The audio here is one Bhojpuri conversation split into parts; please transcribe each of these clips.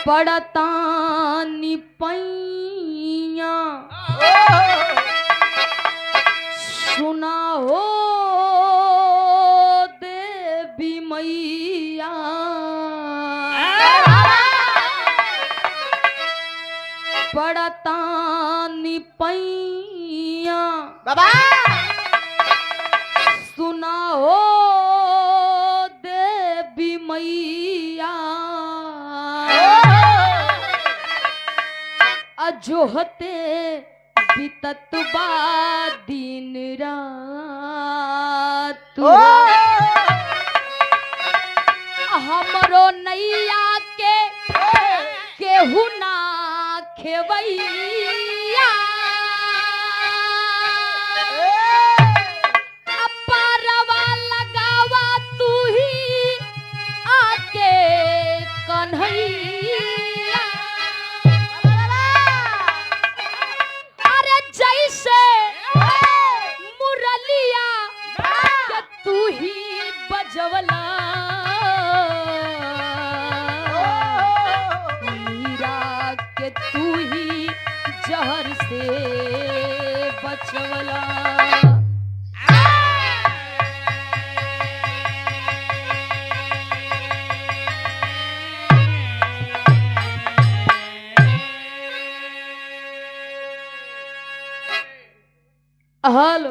पड़ता निपैया सुना हो देवी मैया पड़ता निपैया बाबा सुना हो देवी मैया अजोहते बीतत बा दिन रात हमरो नैया के केहू ना खेवैया अपारवा लगावा तू ही आके कन्हैया अरे जैसे मुरलिया के तू ही बजवला मीरा के तू ही जहर से बचवला हेलो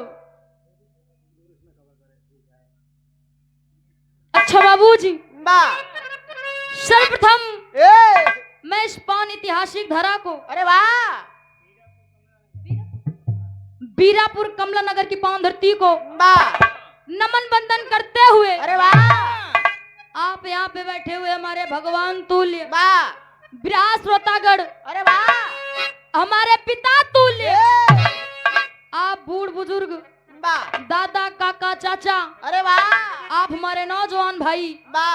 अच्छा बाबूजी बा सर्वप्रथम ए मैं इस पान ऐतिहासिक धरा को अरे वाह बीरापुर कमला नगर की पावन धरती को बा नमन बंदन करते हुए अरे वाह आप यहाँ पे बैठे हुए हमारे भगवान तुल्य बा विराज श्रोतागढ़ अरे वाह हमारे पिता तुल्य ए आप बूढ़ बुजुर्ग बा दादा काका चाचा अरे वाह आप हमारे नौजवान भाई बा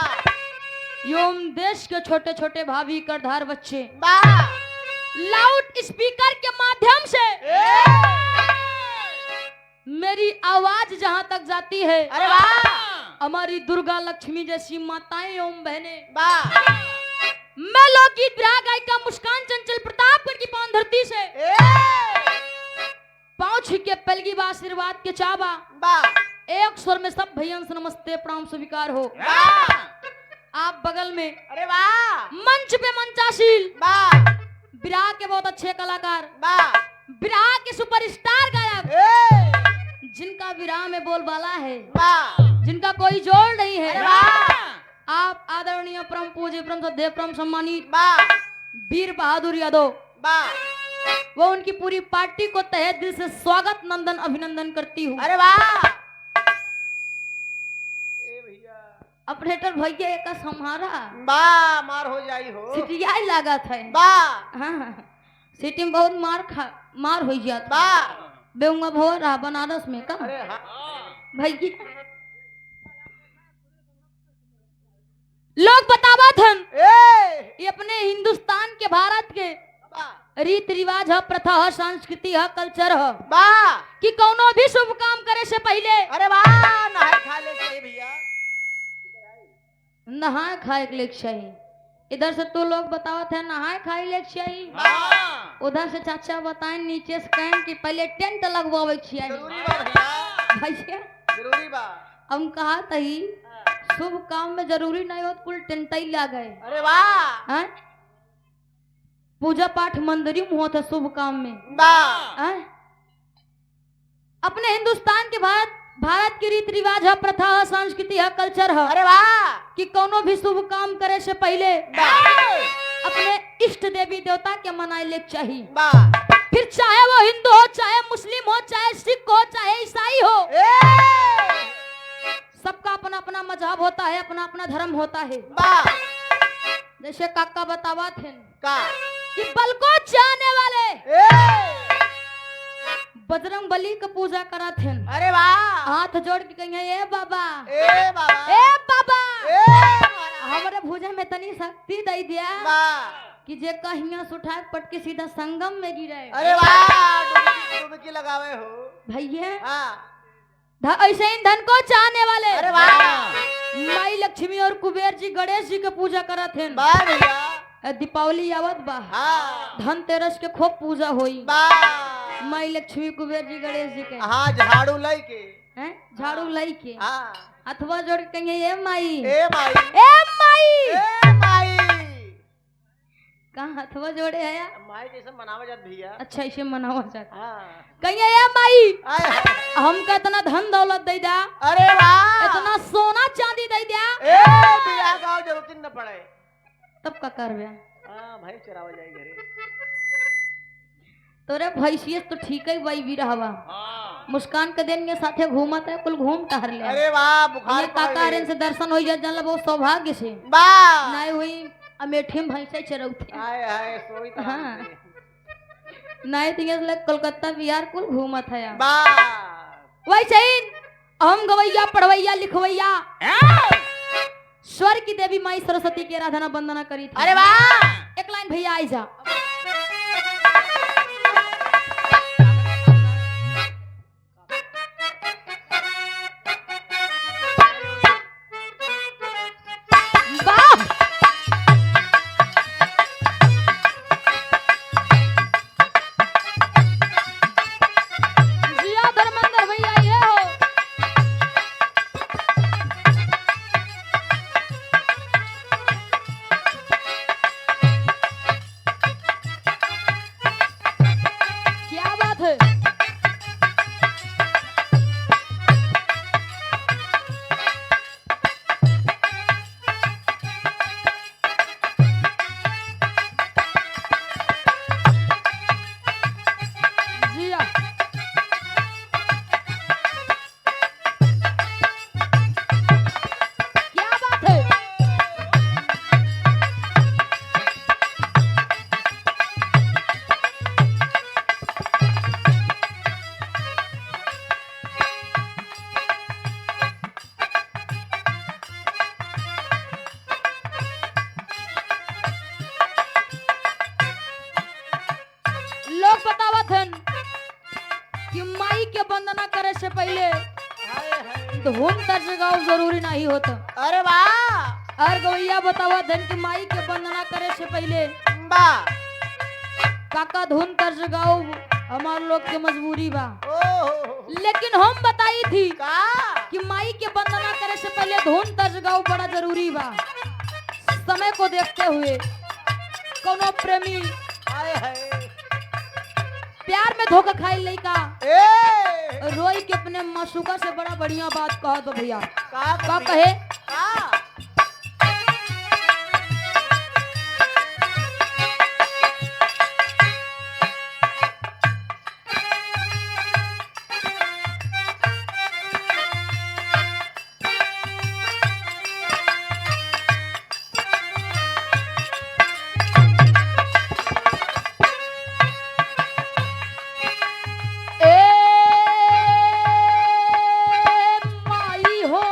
एवं देश के छोटे छोटे भाभी करधार बच्चे बा लाउड स्पीकर के माध्यम से ए मेरी आवाज जहां तक जाती है अरे वाह हमारी दुर्गा लक्ष्मी जैसी माताएं एवं बहनें बा मैं लोकगीत विराग गायिका मुस्कान चंचल प्रतापगढ़ की पावन धरती से ए पाँव छू के पलगी बा आशीर्वाद के चाबा बा एक स्वर में सब भैया से नमस्ते प्रणाम स्वीकार हो बा आप बगल में अरे वाह मंच पे मंचाशील बा विराग के बहुत अच्छे कलाकार बा विराग के सुपरस्टार गायक ए जिनका विराह में बोलबाला है बा जिनका कोई जोड़ नहीं अरे है वाह आप आदरणीय परम पूज्य परम श्रद्धेय परम सम्मानित बा वीर बहादुर यादव बा वो उनकी पूरी पार्टी को तहे दिल से स्वागत नंदन अभिनंदन करती हूँ अरे वाह ए भैया ऑपरेटर भैया एक हमारा बा मार हो जाई हो सिटिया लागत है बा हाँ सिटी में बहुत मार हो जाता बा बेऊंगा भो रहा बनारस में कब अरे हाँ भैया लोग बतावत हम ए ये अपने हिंदुस्तान के भारत के बा रीत रिवाज है प्रथा है संस्कृति है कल्चर है बा कि कोनो भी शुभ काम करे से पहले अरे वाह नहाए खा ले चाहिए भैया नहाए खाए के लेके चाहिए इधर से तो लोग बतावत है नहाए खाए लेके चाहिए बा उधर से चाचा बताएं नीचे से कहें कि पहले टेंट लगवावे चाहिए जरूरी बा भैया भैया जरूरी बा हम कहा तही शुभ काम में जरूरी नहीं हो कुल टेंट ही ला गए अरे वाह हैं? पूजा पाठ मंदिर में होता शुभ काम में बा हैं? अपने हिंदुस्तान के भारत की रीति रिवाज है प्रथा है संस्कृति है कल्चर है अरे वाह कि कोनो भी शुभ काम करे से पहले बा अपने इष्ट देवी देवता के मनाए ले चाहिए बा फिर चाहे वो हिंदू हो चाहे मुस्लिम हो चाहे सिख हो चाहे ईसाई हो ए सबका अपना अपना मजहब होता है अपना अपना धर्म होता है बा जैसे काका बतावा थे का कि बल को चाहने वाले ए बजरंग बली का पूजा करा थे अरे वाह हाथ जोड़ के कहेंगे ए बाबा ए बाबा ए बाबा ए हमारे भुजा में तनी शक्ति दे दिया बा कि जे कहिया से उठा के पटके सीधा संगम में गिरे अरे वाह डुबकी लगावे हो भैया हाँ ऐसे ही धन को चाहने वाले अरे वाह माई लक्ष्मी और कुबेर जी गणेश जी का पूजा करा थे वाह भैया दीपावली आवत बा, हाँ धनतेरस के खूब पूजा होई, बा माई लक्ष्मी कुबेर जी गणेश जी के हाँ झाड़ू लई के हैं झाड़ू लाई के हाँ अथवा जोड़ के कहेंगे ए माई ए माई ए माई कहाँ हथवा जोड़े है यार? माई जैसे मनावा जात भैया। अच्छा इसे मनावा जाता हाँ कहिए ए माई आय हाय। हमका इतना धन दौलत दे दा, अरे वाह इतना सोना चांदी दे दिया, ए बिया गाँव जरूरत न पड़े। तब का करबे? हाँ भाई चरावा जाए घरे। तोरे भैंसियत तो ठीक है भाई भी रहवा। हाँ मुस्कान के दिन के साथे घूमत है, कुल घूम टहर ले। अरे वाह बुखार ये काका रेन से दर्शन हो जाए जानला बहुत सौभाग्य से। वाह नहीं हुई अमेठी में भैंसे चरौथे। आय हाय सोई तरह हाँ। से। नहीं तो ये कोलकाता बिहार कुल घूमत है यार। वाह वैसे ही हम गवैया पढ़वैया लिखवैया स्वर की देवी माई सरस्वती की आराधना वंदना करी थी। अरे वाह एक लाइन भैया आई जा। वाह जिया धर्मेंद्र भैया ये हो। क्या बात है? जिया क्या बात है? लोग बतावत हन कि माई के वंदना करे से पहले हाय हाय। धुन तर्ज गाँव जरूरी नहीं होता। अरे वाह और गवैया बतावत हन कि माई के वंदना करे से पहले वाह काका धुन तर्ज गाँव हमार लोग के मजबूरी बा। ओह लेकिन हम बताई थी का कि माई के वंदना करे से पहले धुन तर्ज गाँव बड़ा जरूरी बा। समय को देखते हुए कोनो प्रेमी हाय हाय। प्यार में धोखा खाई लइका ए रोई के अपने मासूका से बड़ा बढ़िया बात कहा तो भैया का का कहे का ए माई हो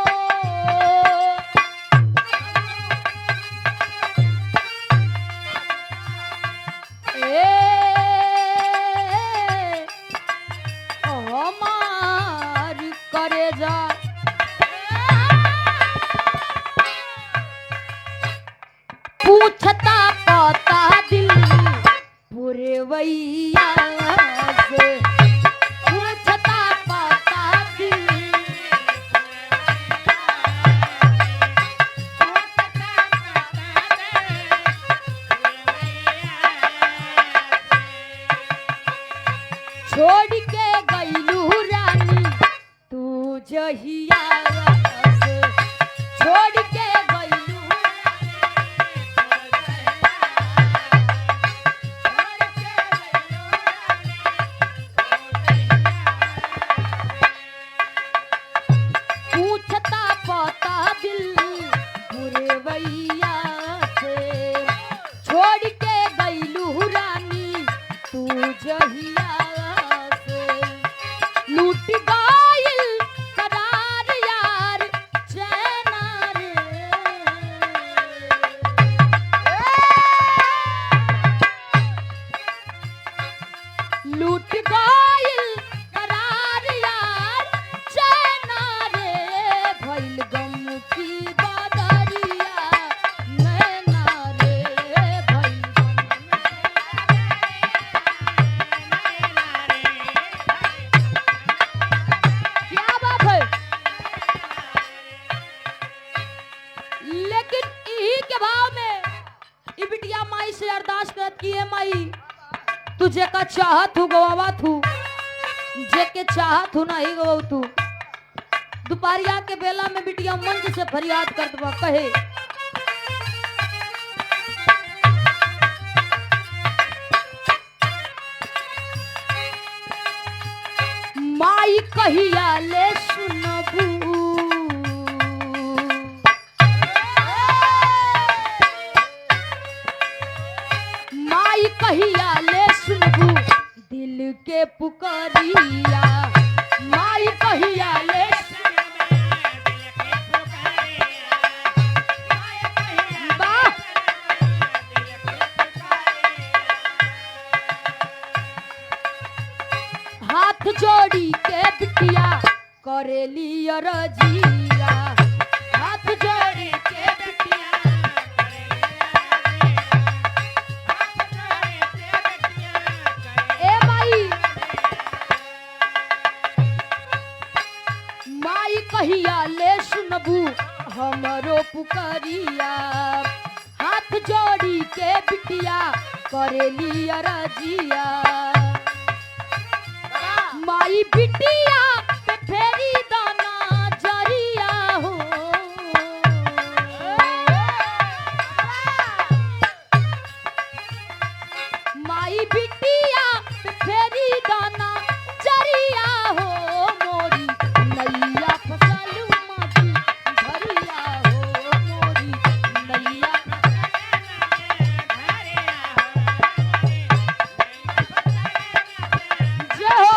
से अरदास करत कि ए माई तुझे का चाहत हूँ गवावा थू जे के चाहत हूँ नहीं गवाऊ तू। दोपहरिया के बेला में बिटिया मंच से फरियाद करत बा कहे माई कहिया ले सुनबू माई कहिया ले सुनबू दिल के पुकारिया माई कहिया ले वाह! हाथ जोड़ी के बिटिया करेली रजिया हाथ जोड़ी के बिटिया ए माई माई कहिया ले सुनबू हमरो पुकारिया हाथ जोड़ी के बिटिया करेली रजिया माई बिटिया पे फेरी दाना जरिया हो माई बिटिया पे फेरी दाना जरिया हो मोरी नैया फसलू माटी भरिया हो मोरी नैया जय हो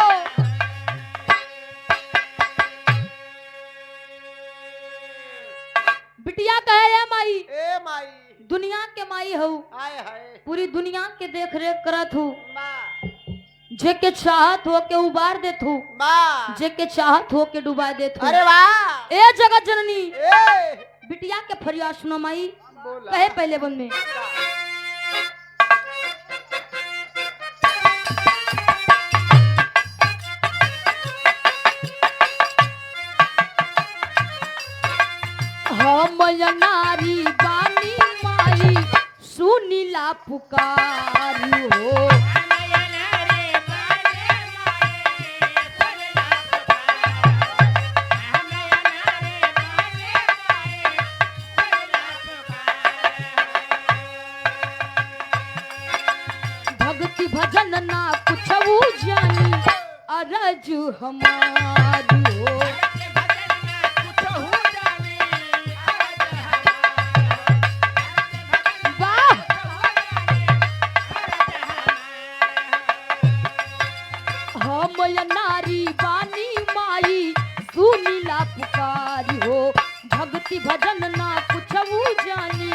बिटिया कहे ए माई ए माई दुनिया के माई हो हाय हाय पूरी दुनिया के देख रेख करत हूँ माँ जे के चाहत हो के उबार देत हूँ माँ जे के चाहत हो के डुबा देत हूँ अरे वाह ए जगत जननी ए बिटिया के फरियाद सुनो माई बोला कहे पहले बन में हम नारी बानी माई सुनीला पुकारी हो भक्ति भजन ना कुछ जानी अरज हमारी हो वाह! हम नारी बानी माई सुनीला पुकारी हो भक्ति भजन ना कुछ जानी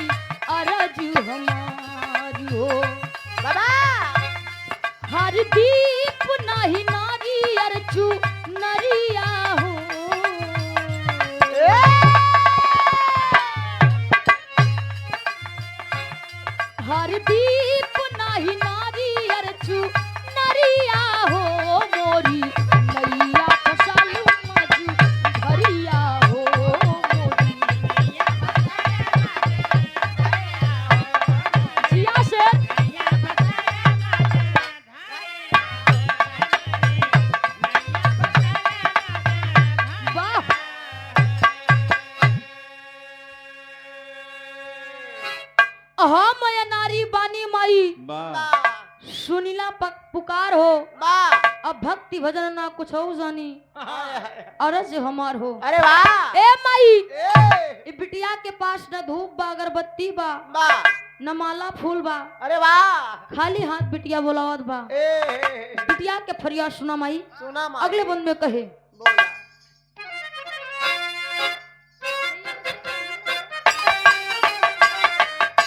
अरज हमारी हो बाबा हर दीप नाही नारी अरचू नरिया हो ए हर दीप नाही नारी अरचू नरिया हो मोरी नैया फसालू मजू भरिया हो मोरी जिया से वाह! हम नारी बानी माई माँ सुनीला पुकार हो माँ अब भक्ति भजन ना कुछ हो जानी हाय हाय अरज हमार हो अरे वाह ए माई ए ई बिटिया के पास न धूप बा अगरबत्ती बा माँ न माला फूल बा अरे वाह खाली हाथ बिटिया बोलावत बा ए बिटिया के फरियाद सुना माई सुना माँ अगले बंद में कहे बोला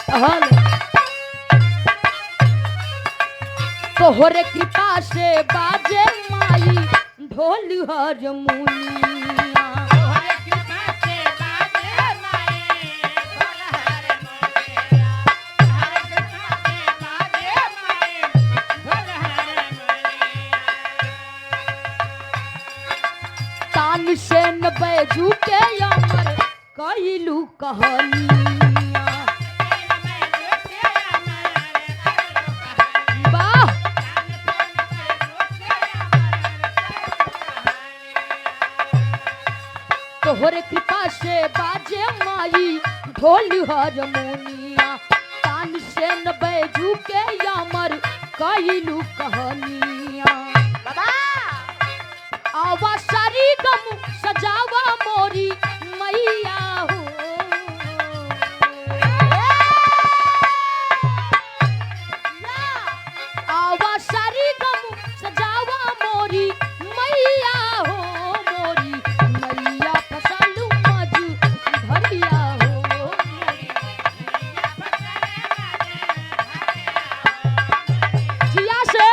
हल तोहरे कृपा से बाजे माई ढोल हरमुनिया तान से न बैजू के अमर कहिलू कहानिया से बाजे माई ढोल हारमोनिया कान से न बैजू के यामर कइलू कहानिया बाबा आवा सारी गम सजावा मोरी मैया हो आवा सारी गम सजावा मोरी मैया हो मोरी मैया फसालू मजू भरिया हो जिया से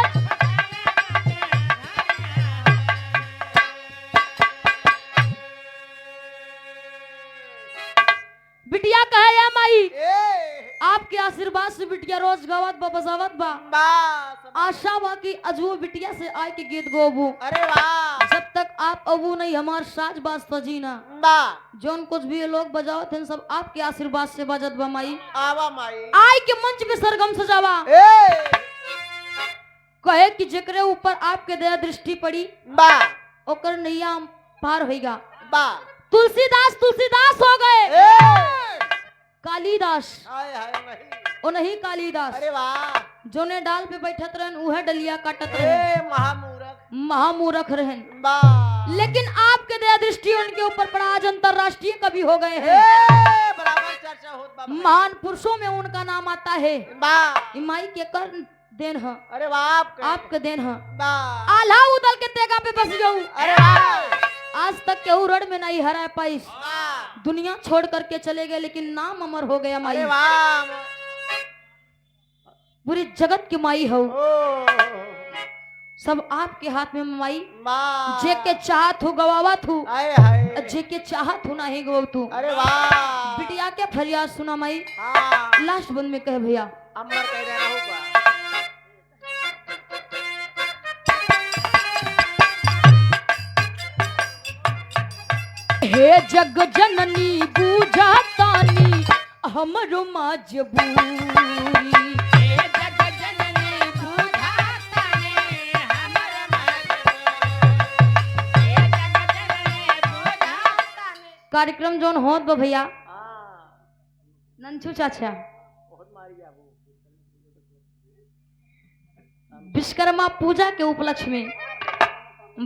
बिटिया कहे या माई ए आपके आशीर्वाद से बिटिया रोज गवत बा बजावत बा बा आशा बा कि अजू बिटिया से आए के गीत गोबू अरे वाह जब तक आप अबू नहीं हमार साज बाज तजीना बा जोन कुछ भी ये लोग बजावत हैं सब आपके आशीर्वाद से बजत बा माई आवा माई आय के मंच पे सरगम सजावा ए कहे कि जेकरे ऊपर आपके दया दृष्टि पड़ी बा ओकर नैया पार होएगा बा तुलसीदास तुलसीदास हो गए ए कालिदास हाय हाय नहीं ओ नहीं कालिदास अरे वाह जोने डाल पे बैठत रहन उहे डलिया काटत ए रहन महामूरख महामूर्ख रहन बा लेकिन आपके दया दृष्टि उनके ऊपर पड़ा आज अंतरराष्ट्रीय कवि हो गए ए हैं बराबर चर्चा होत बा महान पुरुषों में उनका नाम आता है बा इमाई के कर देन है अरे वाह आपके देन है बा आल्हा उदल के तेगा पे बस जाऊं अरे वाह आज तक के उड़न में नहीं हरा पाइस वाह दुनिया छोड़ करके चले गए लेकिन नाम अमर हो गया माई अरे वाह पूरी जगत की माई हो ओ सब आपके हाथ में माई वाह जे के चाहत हो गवावत हो हाय हाय जे के चाहत हो नहीं गवाव तू अरे वाह बिटिया के फरियाद सुना माई हां लास्ट बंद में कह भैया अमर कह देना होगा हे जग जननी बूझा तानी हमरो मजबूरी कार्यक्रम जोन होत बा भैया नंचू चाचा बहुत मारी जाबू विश्वकर्मा पूजा के उपलक्ष्य में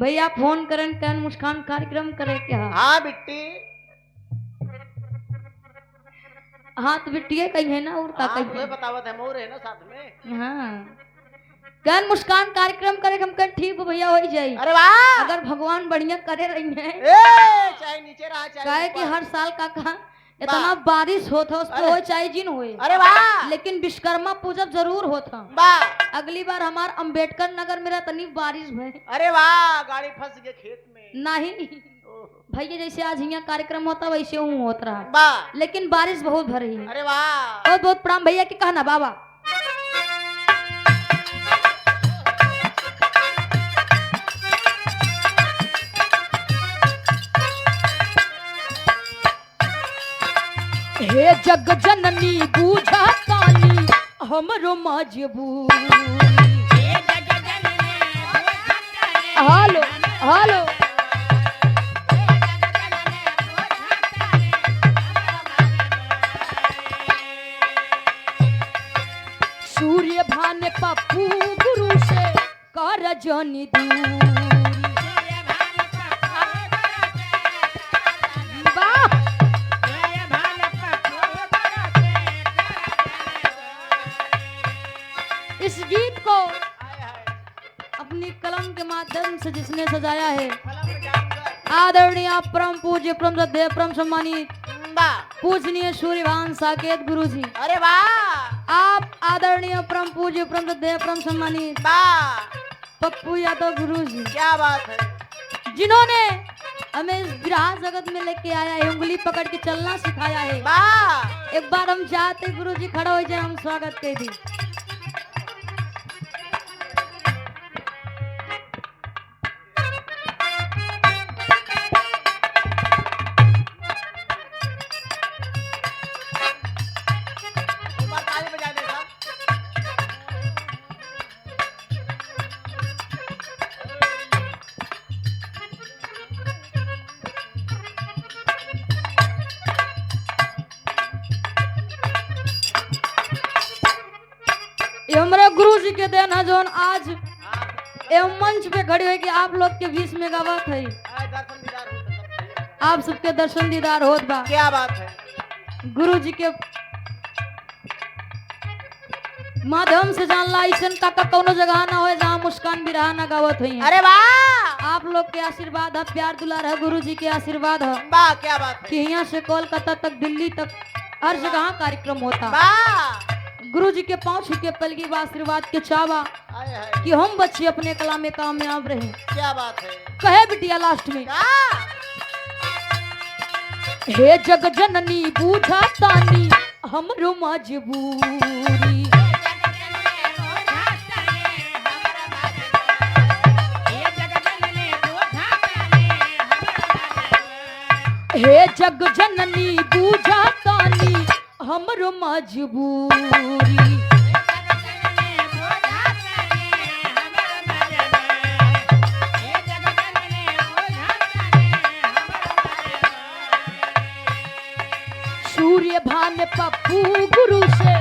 भैया फोन करन कन मुस्कान कार्यक्रम करे के हाँ बिट्टी हाँ तो बिटिया कही है ना और का हाँ कही तुम्हें बतावत है मोर है ना साथ में हाँ कन मुस्कान कार्यक्रम करे हम कन ठीक भैया हो जाई अरे वाह अगर भगवान बढ़िया करे रही है ए चाहे नीचे रहा चाहे काहे कि ऊपर। हर साल का कहा इतना बारिश होता उस पे अरे। हो चाहे जिन होए अरे वाह लेकिन विश्वकर्मा पूजा जरूर होता वाह अगली बार हमार अंबेडकर नगर में तनी बारिश भय अरे वाह गाड़ी फंस गई खेत में नहीं ओह, भैया जैसे आज यहाँ कार्यक्रम होता वैसे हूँ होत रहा वाह लेकिन बारिश बहुत भर रही है अरे वाह बहुत बहुत प्रणाम भैया के कहना बाबा हे जग जननी बूझा तानी हमरो मजबूरी हेलो हेलो सूर्य भान पप्पू गुरु से कर जनी दूरी वाह इस गीत को हाय हाय अपनी कलम के माध्यम से जिसने सजाया है फलम जाऊंगा आदरणीय परम पूज्य परम श्रद्धेय परम सम्मानित वाह पूजनीय सूर्यभान साकेत गुरु जी अरे वाह आप आदरणीय परम पूज्य परम श्रद्धेय परम सम्मानित वाह पप्पू यादव गुरु जी क्या बात है जिन्होंने हमें इस विराह जगत में लेके आया है उंगली पकड़ के चलना सिखाया है वाह एक बार हम चाहते गुरु जी खड़ा हो जाए हम स्वागत कर दी एक बार ताली बजा दे सब जी के देन है जोन आज हाँ, एवं मंच पे खड़े हुए कि आप लोग के बीच में गवात है दर्शन दीदार हो तो सब सही है। आप सबके दर्शन दीदार होत बा क्या बात है? गुरु जी के माध्यम से जानला ऐसन का कौनो जगह ना हो जहाँ मुस्कान भी रहा ना गावत हुई अरे वाह आप लोग के आशीर्वाद है प्यार दुलार है गुरु जी के आशीर्वाद है वाह, क्या बात है? कि यहाँ से कोलकाता तक दिल्ली तक हर जगह कार्यक्रम होता वाह, गुरु जी के पाँव छू के पलगी बा आशीर्वाद के चावा आए हाय, कि हम बच्चे अपने कला में कामयाब रहे क्या बात है? कहे बिटिया लास्ट में क्या? हे जग जननी बूझा तानी हमरो मजबूरी हे जग जननी बूझा तानी हमरो मजबूरी सूर्य भान पप्पू गुरु से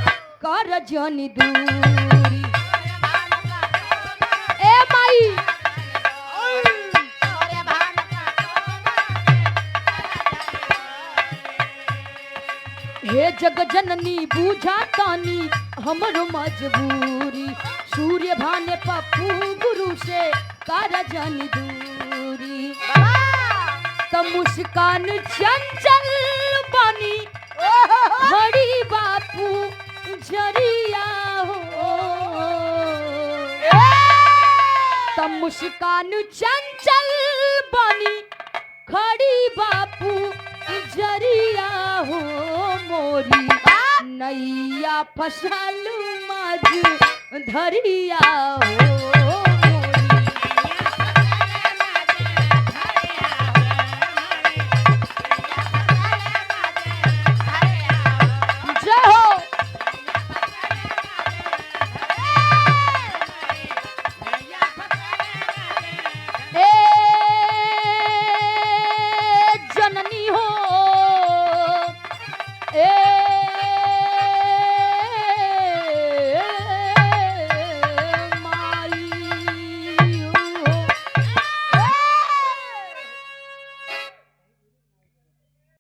कर जनी दूरी ए माई हे जग जननी बूझा तानी हमरो मजबूरी सूर्य भाने पप्पू गुरु से कर जनी दूरी त मुस्कान चंचल बनी हरी बापू जरिया हो त मुस्कान चंचल बनी खड़ी बापू जरिया हो मोरी नैया फसल मज धरिया हो